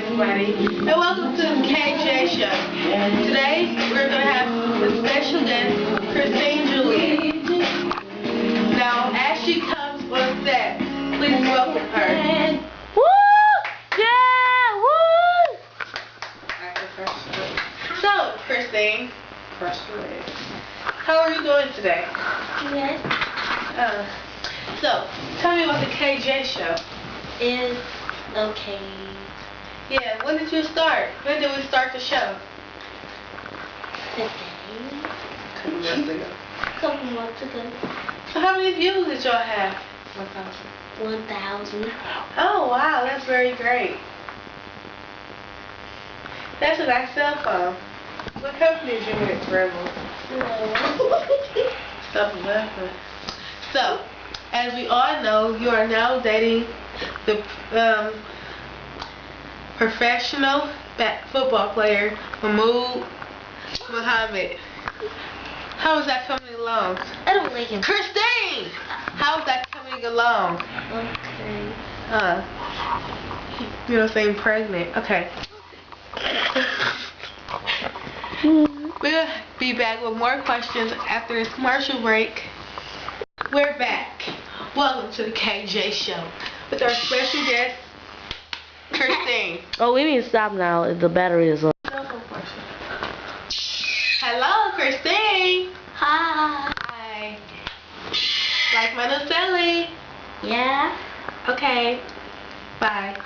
everybody, and welcome to the KJ Show. Today, we're going to have a special guest, Christine Juliet. Now, as she comes on set, please welcome her. Woo! Yeah! Woo! So, Christine, how are you doing today? Yes. So, tell me about the KJ Show. It's okay. Yeah, when did you start? When did we start the show? Today. Couple months ago. So how many views did y'all have? 1,000. Oh wow, that's very great. That's a nice cell phone. What company did you get, Rebel? Stuff nothing. So, as we all know, you are now dating the professional football player Mahmoud Muhammad. How is that coming along? I don't like him. Christine! How is that coming along? Okay. You know, saying pregnant. Okay. We'll be back with more questions after this commercial break. We're back. Welcome to the KJ Show with our special guest, Christine. Oh, we need to stop now. The battery is on. Hello, Christine. Hi. Hi. Like my new silly. Yeah. Okay. Bye.